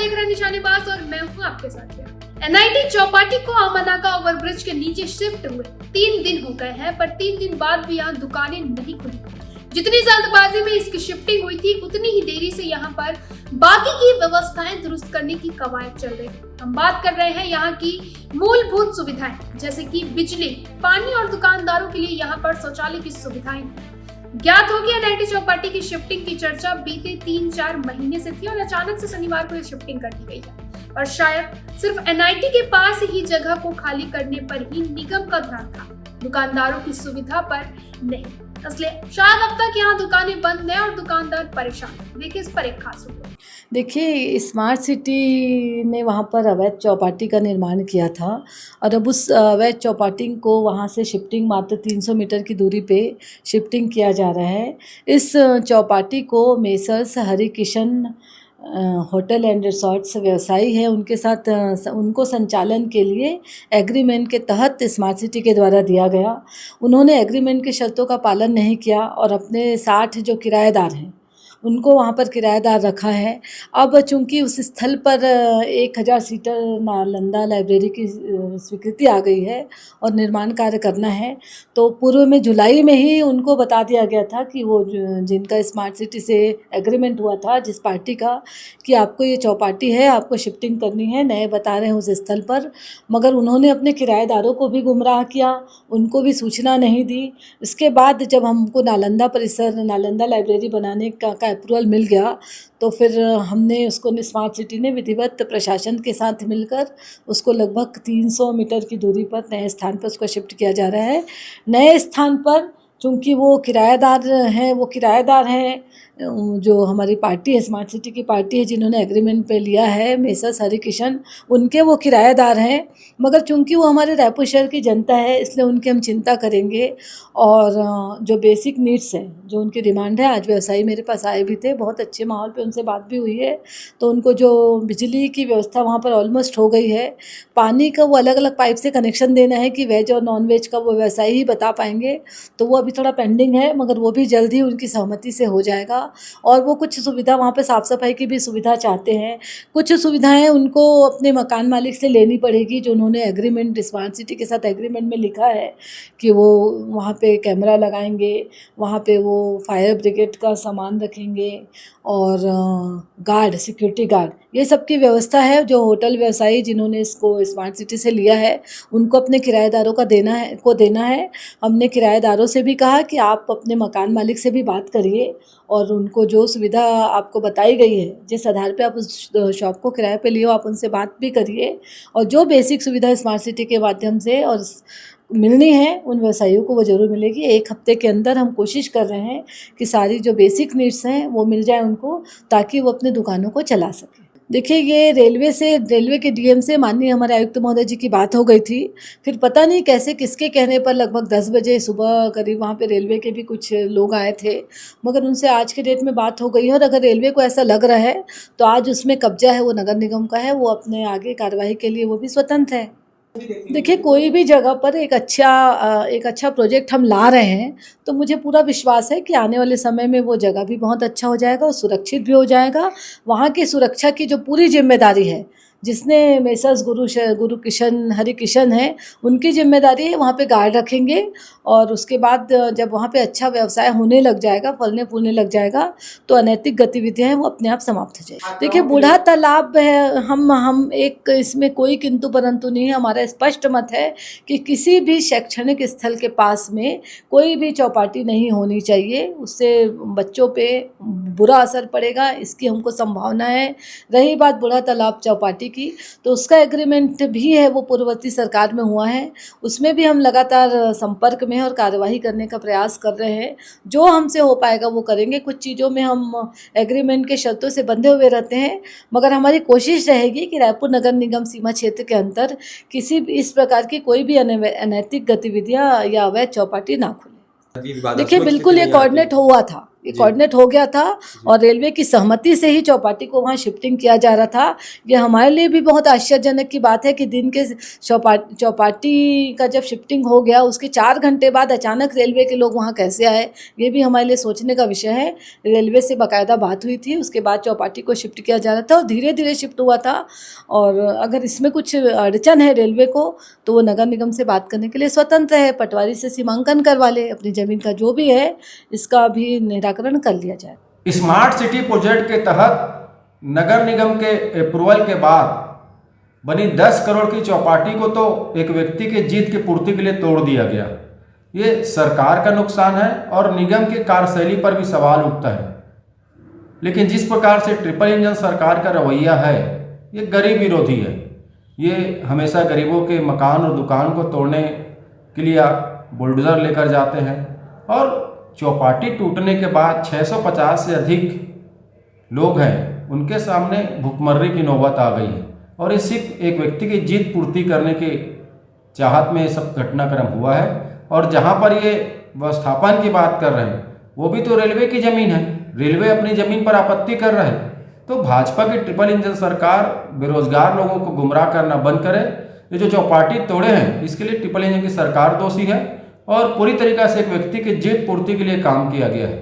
देख रहे हैं निशानेबाज और मैं हूं आपके साथ। एनआईटी चौपाटी को अमनाका ओवरब्रिज के नीचे शिफ्ट हुए 3 दिन हो गए हैं, पर 3 दिन बाद भी यहाँ दुकानें नहीं खुली। जितनी जल्दबाजी में इसकी शिफ्टिंग हुई थी, उतनी ही देरी से यहाँ पर बाकी की व्यवस्थाएं दुरुस्त करने की कवायद चल रही है। हम बात कर रहे हैं यहाँ की मूलभूत सुविधाएं, जैसे कि बिजली, पानी और दुकानदारों के लिए यहाँ पर शौचालय की सुविधाएं। ज्ञात हो कि एनआईटी चौपाटी की शिफ्टिंग की चर्चा बीते 3-4 महीने से थी और अचानक से शनिवार को यह शिफ्टिंग कर दी गई है। और शायद सिर्फ एनआईटी के पास ही जगह को खाली करने पर ही निगम का ध्यान था, दुकानदारों की सुविधा पर नहीं। इसलिए शायद अब तक यहाँ दुकानें बंद हैं और दुकानदार परेशान। देखिए इस पर एक खास रिपोर्ट। देखिए, स्मार्ट सिटी ने वहाँ पर अवैध चौपाटी का निर्माण किया था और अब उस अवैध चौपाटी को वहाँ से शिफ्टिंग मात्र 300 मीटर की दूरी पे शिफ्टिंग किया जा रहा है। इस चौपाटी को messrs Hari Kishan hotel and resorts व्यवसायी है, उनके साथ उनको संचालन के लिए एग्रीमेंट के तहत स्मार्ट सिटी के द्वारा दिया गया। उन्होंने एग्रीमेंट की शर्तों का पालन नहीं किया और अपने 60 जो किराएदार हैं उनको वहाँ पर किराएदार रखा है। अब चूंकि उस स्थल पर 1000 सीटर नालंदा लाइब्रेरी की स्वीकृति आ गई है और निर्माण कार्य करना है, तो पूर्व में जुलाई में ही उनको बता दिया गया था कि वो जिनका स्मार्ट सिटी से एग्रीमेंट हुआ था, जिस पार्टी का, कि आपको ये चौपाटी है, आपको शिफ्टिंग करनी है, नए बता रहे हैं उस स्थल पर। मगर उन्होंने अपने किराएदारों को भी गुमराह किया, उनको भी सूचना नहीं दी। इसके बाद जब हमको नालंदा परिसर, नालंदा लाइब्रेरी बनाने का अप्रूवल मिल गया, तो फिर हमने उसको स्मार्ट सिटी ने विधिवत प्रशासन के साथ मिलकर उसको लगभग 300 मीटर की दूरी पर नए स्थान पर उसको शिफ्ट किया जा रहा है। नए स्थान पर चूँकि वो किराएदार हैं जो हमारी पार्टी है, स्मार्ट सिटी की पार्टी है, जिन्होंने एग्रीमेंट पे लिया है, मेसर्स हरि किशन, उनके वो किराएदार हैं। मगर चूँकि वो हमारे रायपुर शहर की जनता है, इसलिए उनकी हम चिंता करेंगे और जो बेसिक नीड्स हैं, जो उनकी डिमांड है, आज व्यवसायी मेरे पास आए भी थे, बहुत अच्छे माहौल पे उनसे बात भी हुई है। तो उनको जो बिजली की व्यवस्था वहाँ पर ऑलमोस्ट हो गई है, पानी का वो अलग अलग पाइप से कनेक्शन देना है कि वेज और नॉन वेज का वो व्यवसायी ही बता पाएंगे, तो वो अभी थोड़ा पेंडिंग है, मगर वो भी जल्द ही उनकी सहमति से हो जाएगा। और वो कुछ सुविधा वहाँ पे साफ़ सफाई की भी सुविधा चाहते हैं। कुछ सुविधाएं उनको अपने मकान मालिक से लेनी पड़ेगी, जो उन्होंने एग्रीमेंट स्मार्ट सिटी के साथ एग्रीमेंट में लिखा है कि वो वहाँ पे कैमरा लगाएंगे, वहाँ पे वो फायर ब्रिगेड का सामान रखेंगे और गार्ड, सिक्योरिटी गार्ड, ये सब की व्यवस्था है। जो होटल व्यवसायी जिन्होंने इसको स्मार्ट सिटी से लिया है, उनको अपने किराएदारों का देना है। हमने किराएदारों से भी कहा कि आप अपने मकान मालिक से भी बात करिए और उनको जो सुविधा आपको बताई गई है, जिस आधार पे आप उस शॉप को किराए पे लिए हो, आप उनसे बात भी करिए और जो बेसिक सुविधा स्मार्ट सिटी के माध्यम से और मिलनी है उन व्यवसायियों को वो ज़रूर मिलेगी। 1 हफ्ते के अंदर हम कोशिश कर रहे हैं कि सारी जो बेसिक नीड्स हैं वो मिल जाए उनको, ताकि वो अपने दुकानों को चला सकें। देखिए, ये रेलवे के डीएम से माननीय हमारे आयुक्त महोदय जी की बात हो गई थी। फिर पता नहीं कैसे किसके कहने पर लगभग 10 बजे सुबह करीब वहाँ पे रेलवे के भी कुछ लोग आए थे, मगर उनसे आज के डेट में बात हो गई है और अगर रेलवे को ऐसा लग रहा है तो आज उसमें कब्जा है वो नगर निगम का है, वो अपने आगे कार्रवाई के लिए वो भी स्वतंत्र है। देखिए, कोई भी जगह पर एक अच्छा प्रोजेक्ट हम ला रहे हैं, तो मुझे पूरा विश्वास है कि आने वाले समय में वो जगह भी बहुत अच्छा हो जाएगा और सुरक्षित भी हो जाएगा। वहाँ की सुरक्षा की जो पूरी जिम्मेदारी है, जिसने मेसर्स गुरु किशन हरि किशन है, उनकी जिम्मेदारी है। वहाँ पे गार्ड रखेंगे और उसके बाद जब वहाँ पे अच्छा व्यवसाय होने लग जाएगा, फलने फूलने लग जाएगा, तो अनैतिक गतिविधियाँ हैं वो अपने आप समाप्त हो जाएगी। देखिए, बूढ़ा तालाब है, हम एक इसमें कोई किंतु परंतु नहीं है। हमारा स्पष्ट मत है कि किसी भी शैक्षणिक स्थल के पास में कोई भी चौपाटी नहीं होनी चाहिए, उससे बच्चों पे बुरा असर पड़ेगा, इसकी हमको संभावना है। रही बात बूढ़ा तालाब चौपाटी की, तो उसका एग्रीमेंट भी है, वो पूर्ववर्ती सरकार में हुआ है, उसमें भी हम लगातार संपर्क में और कार्यवाही करने का प्रयास कर रहे हैं। जो हमसे हो पाएगा वो करेंगे। कुछ चीज़ों में हम एग्रीमेंट के शर्तों से बंधे हुए रहते हैं, मगर हमारी कोशिश रहेगी कि रायपुर नगर निगम सीमा क्षेत्र के अंदर किसी भी इस प्रकार की कोई भी अनैतिक गतिविधियाँ या अवैध चौपाटी ना खुले। देखिए, बिल्कुल ये कोऑर्डिनेट हुआ था ये कोऑर्डिनेट हो गया था और रेलवे की सहमति से ही चौपाटी को वहाँ शिफ्टिंग किया जा रहा था। ये हमारे लिए भी बहुत आश्चर्यजनक की बात है कि दिन के चौपाटी का जब शिफ्टिंग हो गया उसके 4 घंटे बाद अचानक रेलवे के लोग वहाँ कैसे आए, ये भी हमारे लिए सोचने का विषय है। रेलवे से बाकायदा बात हुई थी, उसके बाद चौपाटी को शिफ्ट किया जा रहा था और धीरे धीरे शिफ्ट हुआ था। और अगर इसमें कुछ अड़चन है रेलवे को तो वो नगर निगम से बात करने के लिए स्वतंत्र है, पटवारी से सीमांकन करवा ले, अपनी ज़मीन का जो भी है इसका भी निराकरण कर लिया जाए। स्मार्ट सिटी प्रोजेक्ट के तहत नगर निगम के अप्रूवल के बाद बनी 10 करोड़ की चौपाटी को तो एक व्यक्ति के जीत की पूर्ति के लिए तोड़ दिया गया। ये सरकार का नुकसान है और निगम की कार्यशैली पर भी सवाल उठता है। लेकिन जिस प्रकार से ट्रिपल इंजन सरकार का रवैया है ये गरीब विरोधी है। ये हमेशा गरीबों के मकान और दुकान को तोड़ने के लिए बुलडोज़र लेकर जाते हैं और चौपाटी टूटने के बाद 650 से अधिक लोग हैं, उनके सामने भुखमर्री की नौबत आ गई है और ये सिर्फ एक व्यक्ति की जीत पूर्ति करने के चाहत में ये सब घटनाक्रम हुआ है। और जहाँ पर ये व्यवस्थापन की बात कर रहे हैं वो भी तो रेलवे की ज़मीन है, रेलवे अपनी ज़मीन पर आपत्ति कर रहे हैं। तो भाजपा की ट्रिपल इंजन सरकार बेरोजगार लोगों को गुमराह करना बंद करे। ये जो चौपाटी तोड़े हैं इसके लिए ट्रिपल इंजन की सरकार दोषी है और पूरी तरीक़ा से एक व्यक्ति की जीत पूर्ति के लिए काम किया गया है।